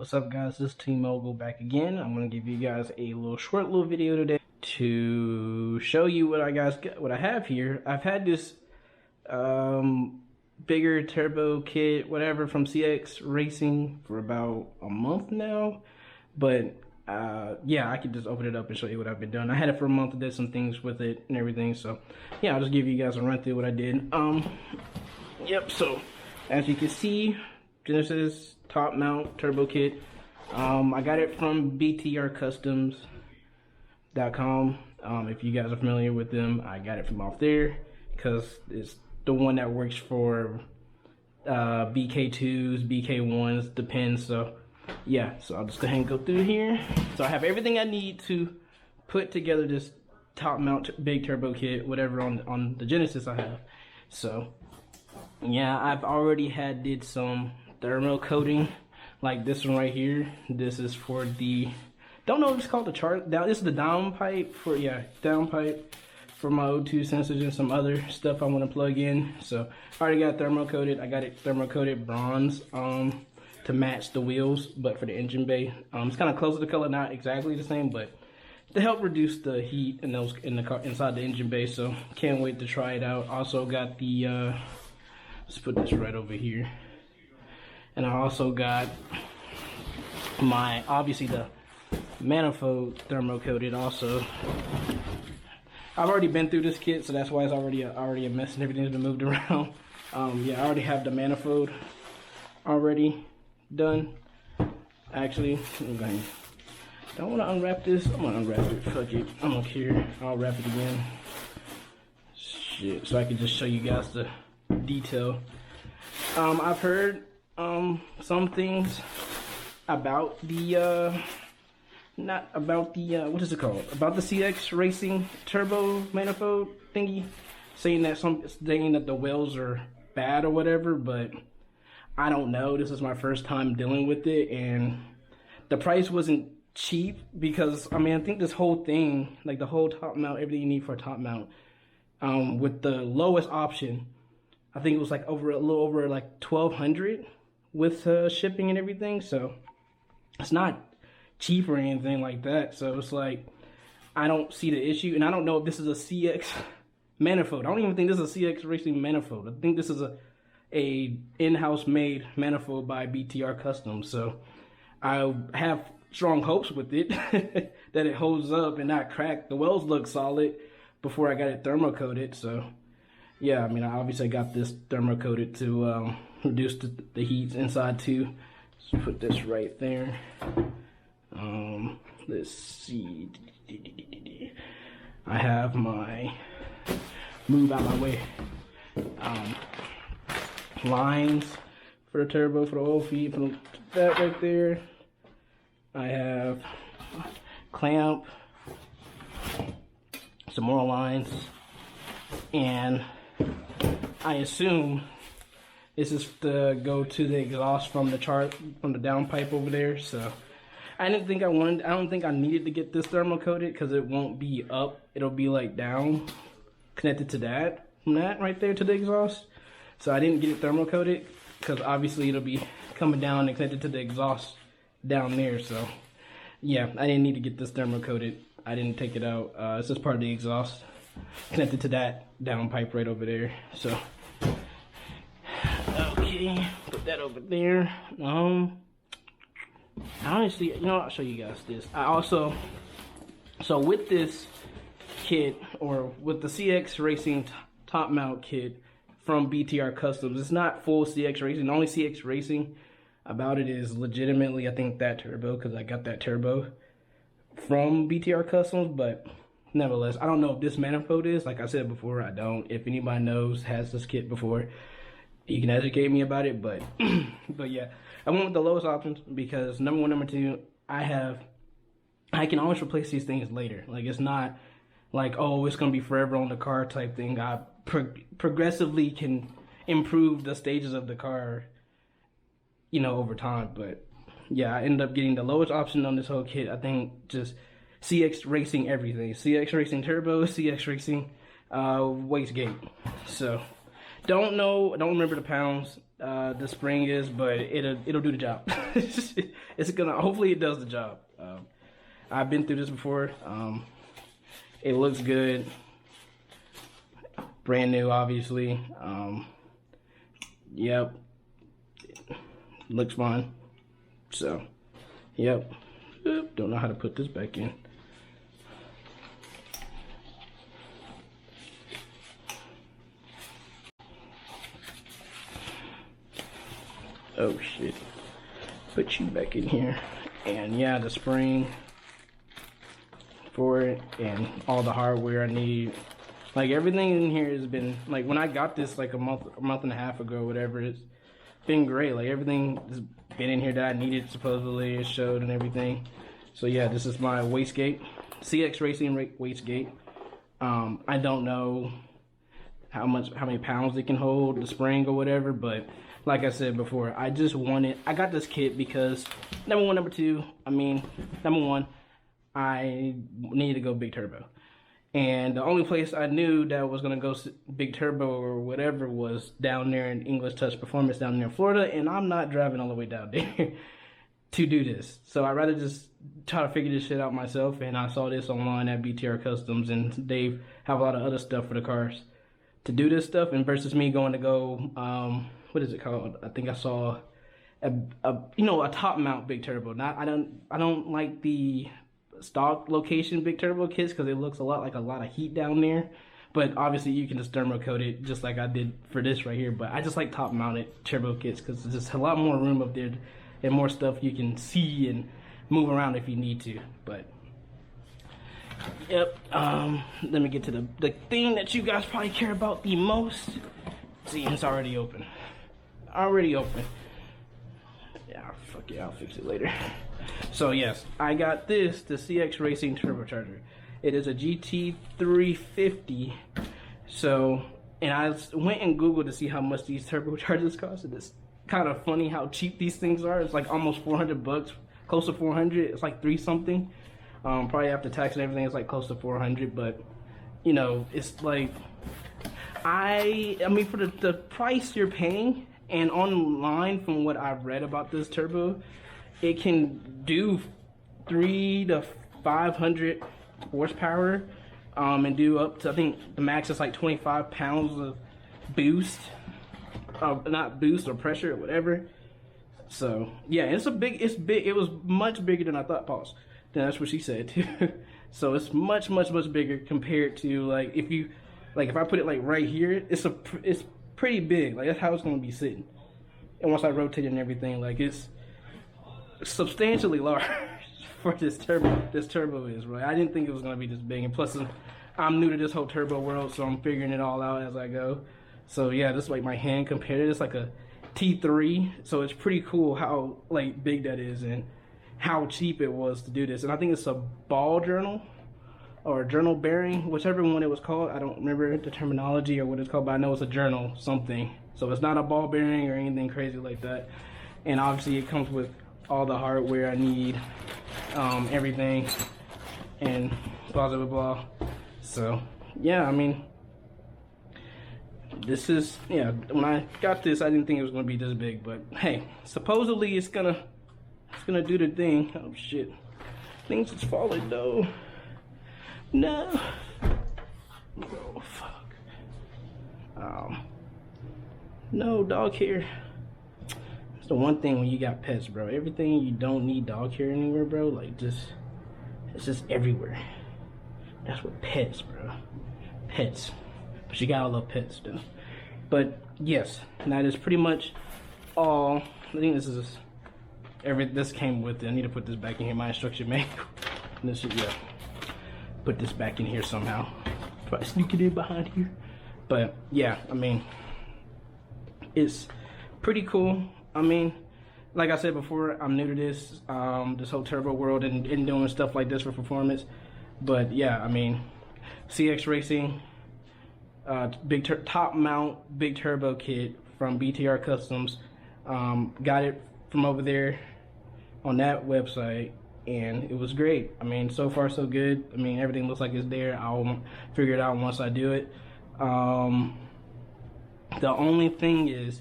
What's up, guys? This is T-Mogul back again. I'm gonna give you guys a short video today to show you what I have here. I've had this bigger turbo kit, whatever, from CX Racing for about a month now. But yeah, I could just open it up and show you what I've been doing. I had it for a month, did some things with it and everything. So yeah, I'll just give you guys a run through what I did. Yep. So as you can see, Genesis top mount turbo kit. I got it from btrcustoms.com. If you guys are familiar with them, I got it from off there because it's the one that works for BK2s, BK1s, depends. So yeah, so I'll just go ahead and go through here. So I have everything I need to put together this top mount big turbo kit, whatever on the Genesis I have. So yeah, I've already did some thermal coating, like this one right here. This is for the, don't know if it's called the chart down. This is the down pipe for, down pipe for my O2 sensors and some other stuff I want to plug in. So I already got thermal coated. I got it thermal coated bronze to match the wheels, but for the engine bay, it's kind of close to the color, not exactly the same, but to help reduce the heat in those in the car inside the engine bay. So can't wait to try it out. Also got the let's put this right over here. And I also got my, obviously, the manifold thermo coated also. I've already been through this kit, so that's why it's already a mess and everything's been moved around. Yeah, I already have the manifold already done. Actually, okay. Don't want to unwrap this. I'm gonna unwrap it. Fuck it. I don't care. I'll wrap it again. Shit. So I can just show you guys the detail. I've heard some things about the not about the what is it called, about the CX Racing turbo manifold thingy, saying that the wells are bad or whatever, but I don't know. This is my first time dealing with it, and the price wasn't cheap because I mean, I think this whole thing, like the whole top mount, everything you need for a top mount, with the lowest option, I think it was like a little over like 1,200 with shipping and everything. So it's not cheap or anything like that. So it's like, I don't see the issue. And I don't know if this is a CX manifold. I don't even think this is a CX Racing manifold. I think this is a in-house made manifold by BTR Customs. So I have strong hopes with it that it holds up and not crack. The wells look solid before I got it thermo coated. So yeah, I mean, I obviously got this thermo coated to reduce the heat inside too. Let's put this right there. Let's see. I have my, move out my way, lines for the turbo, for the oil feed, for that right there. I have clamp, some more lines, and I assume this is to go to the exhaust from the downpipe over there. So I don't think I needed to get this thermal coated because it won't be up. It'll be like down, connected to that, from that right there to the exhaust. So I didn't get it thermal coated because obviously it'll be coming down and connected to the exhaust down there. So yeah, I didn't need to get this thermal coated. I didn't take it out. It's just part of the exhaust connected to that downpipe right over there. So okay, put that over there. Honestly, you know, I'll show you guys this. I also, so with this kit, or with the CX Racing top mount kit from BTR Customs, it's not full CX Racing. The only CX Racing about it is legitimately, I think, that turbo, because I got that turbo from BTR Customs. But nevertheless, I don't know if this manifold is, like I said before, I don't. If anybody knows, has this kit before, you can educate me about it. But but yeah, I went with the lowest options because number one, number two, I can always replace these things later. Like, it's not like, oh, it's gonna be forever on the car type thing. I progressively can improve the stages of the car, you know, over time. But yeah, I ended up getting the lowest option on this whole kit. I think just CX Racing everything. CX Racing Turbo, CX Racing wastegate. So don't remember the pounds. the spring is, but it'll do the job. It's gonna, hopefully it does the job. I've been through this before. It looks good, brand new, obviously. Yep, looks fine. So, yep. Oop, don't know how to put this back in. Oh shit. Put you back in here. And yeah, the spring for it and all the hardware I need. Like everything in here has been, like when I got this like a month and a half ago, whatever, it's been great. Like everything has been in here that I needed, supposedly it showed and everything. So yeah, this is my wastegate, CX Racing wastegate. I don't know how many pounds it can hold, the spring or whatever, but like I said before, I got this kit because number one, I needed to go big turbo. And the only place I knew that was gonna go big turbo or whatever was down there in English Touch Performance down there in Florida, and I'm not driving all the way down there to do this. So I'd rather just try to figure this shit out myself, and I saw this online at BTR Customs, and they have a lot of other stuff for the cars to do this stuff, and versus me going to go, what is it called? I think I saw a top mount big turbo. I don't like the stock location big turbo kits because it looks a lot of heat down there, but obviously you can just thermocoat it just like I did for this right here. But I just like top mounted turbo kits because there's just a lot more room up there and more stuff you can see and move around if you need to. But yep, let me get to the thing that you guys probably care about the most. See, it's already open. Yeah, fuck it, I'll fix it later. So yes, I got the CX Racing turbocharger. It is a GT350. So, and I went and Googled to see how much these turbochargers cost. And it's kind of funny how cheap these things are. It's like almost 400 bucks, close to 400. It's like 3 something. Probably after tax and everything, it's like close to 400. But you know, it's like I mean, for the price you're paying, and online from what I've read about this turbo, it can do 300 to 500 horsepower, and do up to, I think the max is like 25 pounds of boost, not boost or pressure or whatever. So yeah, it's big. It was much bigger than I thought. Pause. Then that's what she said too. So it's much bigger compared to if I put it like right here, it's pretty big. Like that's how it's gonna be sitting. And once I rotate it and everything, like it's substantially large for this turbo. This turbo is, right. I didn't think it was gonna be this big, and plus I'm new to this whole turbo world, so I'm figuring it all out as I go. So yeah, this is like my hand compared to this, like a T3. So it's pretty cool how like big that is and how cheap it was to do this. And I think it's a ball journal or a journal bearing, whichever one it was called. I don't remember the terminology or what it's called, but I know it's a journal something. So it's not a ball bearing or anything crazy like that. And obviously it comes with all the hardware I need, everything, and blah blah blah. So yeah, I mean, this is, yeah, when I got this, I didn't think it was gonna be this big, but hey, supposedly it's gonna do the thing. Oh shit, things is falling though. No. Oh fuck. No dog hair. It's the one thing when you got pets, bro. Everything you don't need dog hair anywhere, bro. Like it's just everywhere. That's what pets, bro. Pets. But you gotta love pets, though. But yes, that is pretty much all. I think this is this came with it. I need to put this back in here. My instruction manual. This is, yeah. Put this back in here somehow. Try to sneak it in behind here. But yeah, I mean, it's pretty cool. I mean, like I said before, I'm new to this whole turbo world and doing stuff like this for performance. But yeah, I mean, CX Racing, top mount big turbo kit from BTR Customs. Got it from over there on that website, and it was great. I mean, so far so good. I mean, everything looks like it's there. I'll figure it out once I do it. The only thing is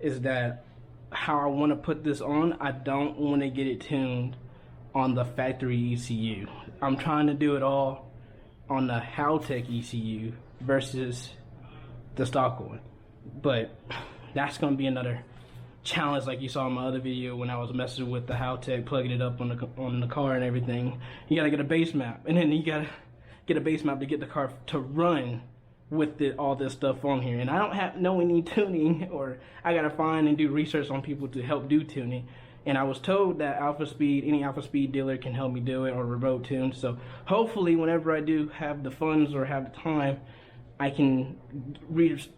is that how I want to put this on, I don't want to get it tuned on the factory ECU. I'm trying to do it all on the Haltech ECU versus the stock one. But that's going to be another challenge, like you saw in my other video when I was messing with the Haltech, plugging it up on the car and everything. You got to get a base map, and then you got to get a base map to get the car to run with all this stuff on here. And I don't know any tuning, or I gotta find and do research on people to help do tuning. And I was told that any Alpha Speed dealer can help me do it, or remote tune. So hopefully whenever I do have the funds or have the time, I can reach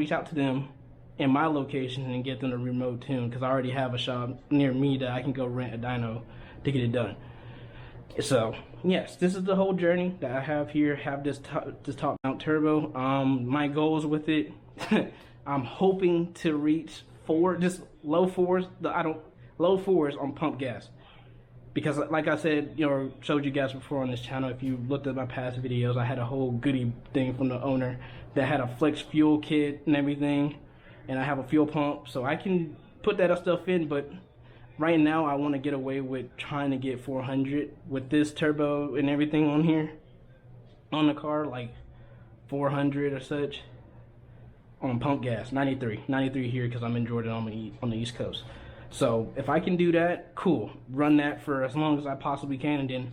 out to them in my location and get them to remote tune, because I already have a shop near me that I can go rent a dyno to get it done. So yes, this is the whole journey that I have here. Have this top mount turbo. My goals with it, I'm hoping to reach low fours on pump gas, because like I said, showed you guys before on this channel. If you looked at my past videos, I had a whole goodie thing from the owner that had a flex fuel kit and everything, and I have a fuel pump, so I can put that stuff in. But right now, I want to get away with trying to get 400 with this turbo and everything on here, on the car, like 400 or such on pump gas. 93 here, because I'm in Georgia on the East Coast. So if I can do that, cool. Run that for as long as I possibly can, and then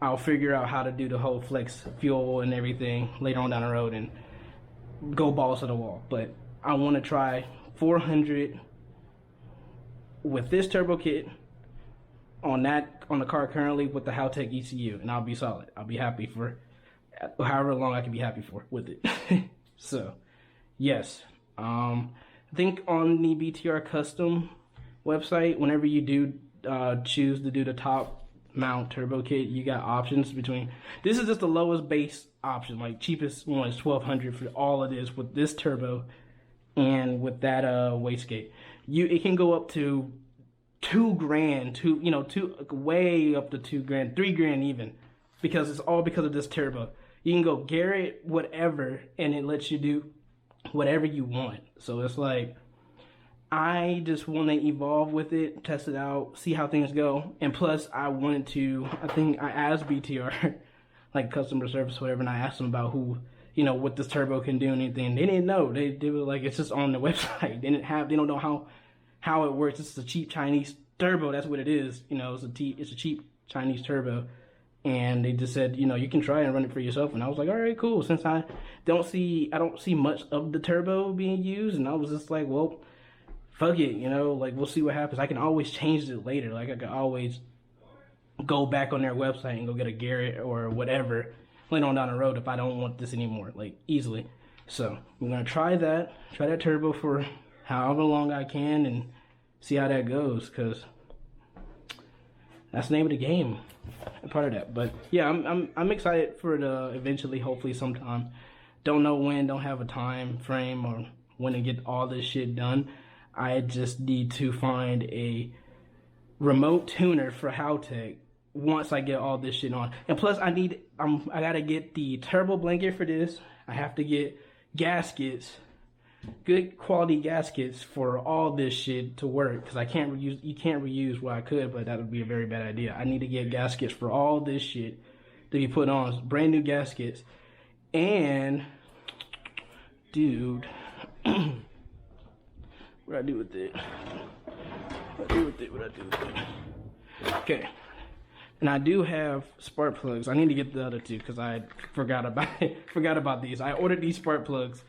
I'll figure out how to do the whole flex fuel and everything later on down the road and go balls to the wall. But I want to try 400 with this turbo kit on the car currently with the Haltech ECU, and I'll be solid. I'll be happy for however long I can be happy for with it. So yes, I think on the BTR Custom website, whenever you do choose to do the top mount turbo kit, you got options between, this is just the lowest base option, like cheapest one is $1,200 for all of this with this turbo and with that wastegate. It can go up to $2,000, way up to $2,000, $3,000 even, because it's all because of this turbo. You can go Garrett whatever, and it lets you do whatever you want. So it's like, I just want to evolve with it, test it out, see how things go. And plus, I think I asked BTR, like customer service, whatever, and I asked them about what this turbo can do and anything. They didn't know. They were like, it's just on the website. They don't know how it works. It's a cheap Chinese turbo. That's what it is. It's a cheap Chinese turbo. And they just said, you can try and run it for yourself. And I was like, all right, cool. Since I don't see much of the turbo being used, and I was just like, well, fuck it, we'll see what happens. I can always change it later. Like, I can always go back on their website and go get a Garrett or whatever later on down the road if I don't want this anymore, like, easily. So I'm gonna try that turbo for however long I can and see how that goes, because that's the name of the game, a part of that. But yeah, I'm excited for the eventually, hopefully sometime. Don't know when, don't have a time frame or when to get all this shit done. I just need to find a remote tuner for Haltech once I get all this shit on. And plus, I gotta get the turbo blanket for this. I have to get gaskets, good quality gaskets for all this shit to work, because you can't reuse what I could, but that would be a very bad idea. I need to get gaskets for all this shit to be put on, brand new gaskets. And dude, what I do with it? Okay. And I do have spark plugs. I need to get the other two because I forgot about these. I ordered these spark plugs.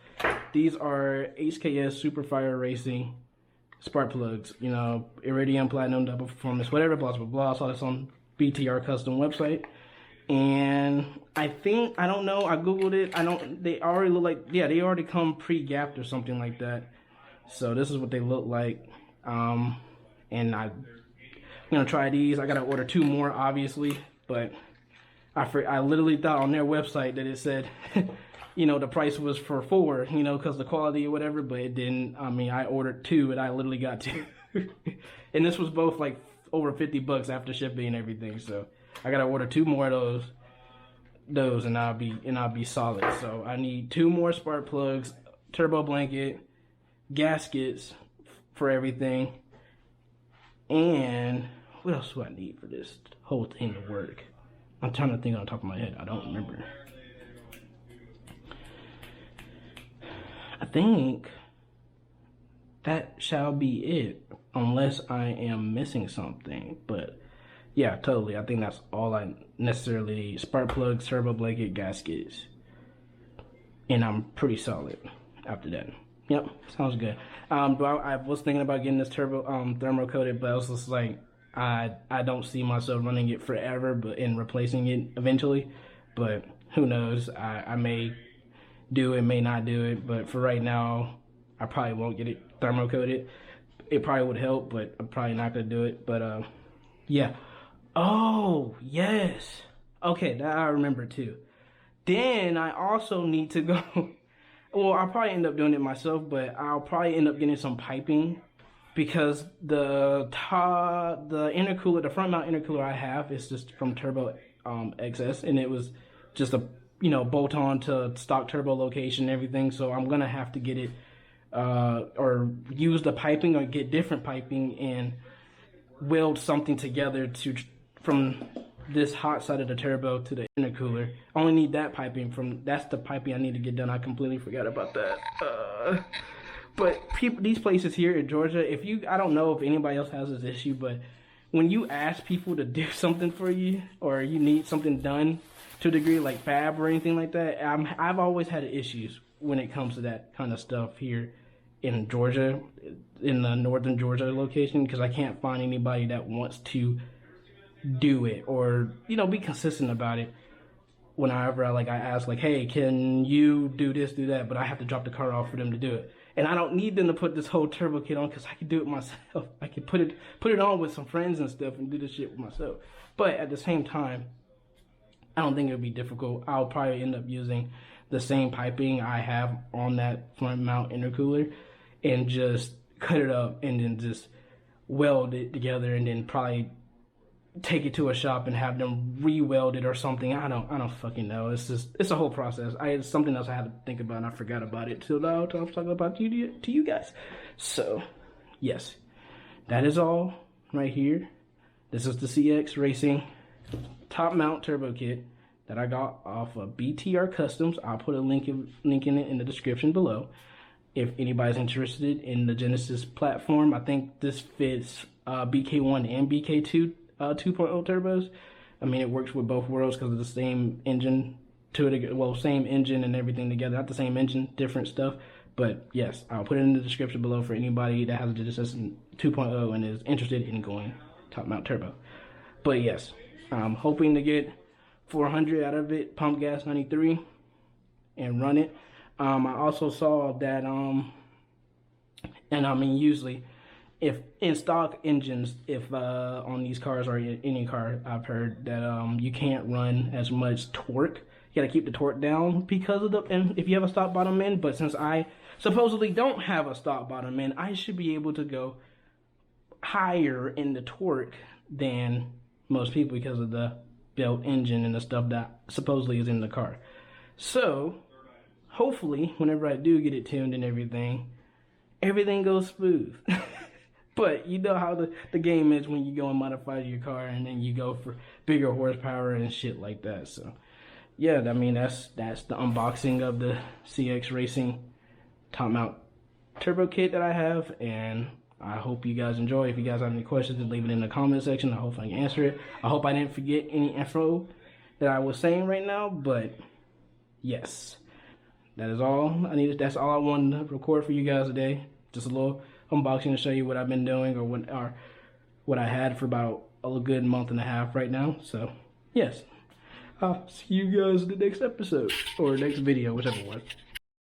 These are HKS Superfire Racing spark plugs. Iridium, Platinum, Double Performance, whatever, blah, blah, blah. I saw this on BTR Custom website. And I don't know, I Googled it. They already look like, yeah, they already come pre-gapped or something like that. So this is what they look like. And I'm gonna try these. I gotta order 2 more, obviously, but I literally thought on their website that it said, the price was for 4, because the quality or whatever, but it didn't. I mean, I ordered 2 and I literally got 2. And this was both like over $50 after shipping and everything. So I gotta order 2 more of those and I'll be solid. So I need 2 more spark plugs, turbo blanket, gaskets, for everything. And what else do I need for this whole thing to work? I'm trying to think on top of my head. I don't remember. I think that shall be it, unless I am missing something. But yeah, totally. I think that's all I necessarily need. Spark plugs, turbo blanket, gaskets. And I'm pretty solid after that. Yep, sounds good. But I was thinking about getting this turbo thermal coated, but I was just like, I don't see myself running it forever, but in replacing it eventually. But who knows? I may do it, may not do it. But for right now, I probably won't get it thermal coated. It probably would help, but I'm probably not gonna do it. But yeah. Oh yes. Okay, that I remember too. Then I also need to go. Well, I'll probably end up doing it myself, but I'll probably end up getting some piping, because the intercooler, the front mount intercooler I have is just from Turbo XS, and it was just a bolt on to stock turbo location and everything. So I'm gonna have to get it or use the piping or get different piping and weld something together from this hot side of the turbo to the intercooler. I only need that piping that's the piping I need to get done. I completely forgot about that. But these places here in Georgia, I don't know if anybody else has this issue, but when you ask people to do something for you, or you need something done to a degree, like fab or anything like that, I've always had issues when it comes to that kind of stuff here in Georgia, in the northern Georgia location, because I can't find anybody that wants to do it or be consistent about it. Whenever I ask, hey, can you do this, do that, but I have to drop the car off for them to do it, and I don't need them to put this whole turbo kit on, because I can do it myself. I can put it on with some friends and stuff and do this shit with myself. But at the same time, I don't think it would be difficult. I'll probably end up using the same piping I have on that front mount intercooler and just cut it up and then just weld it together, and then probably take it to a shop and have them re-weld it or something. I don't fucking know. It's a whole process. It's something else I had to think about, and I forgot about it till now. I was talking about to you guys. So yes, that is all right here. This is the CX Racing top mount turbo kit that I got off of BTR Customs. I'll put a link in it in the description below if anybody's interested in the Genesis platform. I think this fits BK1 and BK2 2.0 turbos. I mean, it works with both worlds because of the same engine same engine and everything together. Not the same engine, different stuff. But yes, I'll put it in the description below for anybody that has a Genesis 2.0 and is interested in going top mount turbo. But yes, I'm hoping to get 400 out of it, pump gas 93, and run it. I also saw that, and I mean, usually, if in stock engines, if on these cars or any car, I've heard that you can't run as much torque. You gotta keep the torque down because of and if you have a stock bottom end. But since I supposedly don't have a stock bottom end, I should be able to go higher in the torque than most people because of the built engine and the stuff that supposedly is in the car. So hopefully, whenever I do get it tuned and everything goes smooth. But you know how the game is when you go and modify your car and then you go for bigger horsepower and shit like that. So yeah, I mean, that's the unboxing of the CX Racing top mount turbo kit that I have, and I hope you guys enjoy. If you guys have any questions, just leave it in the comment section. I hope I can answer it. I hope I didn't forget any info that I was saying right now, but yes, that is all I needed. That's all I wanted to record for you guys today. Just a little unboxing to show you what I've been doing, or what I had for about a good month and a half right now. So yes, I'll see you guys in the next episode or next video, whichever one.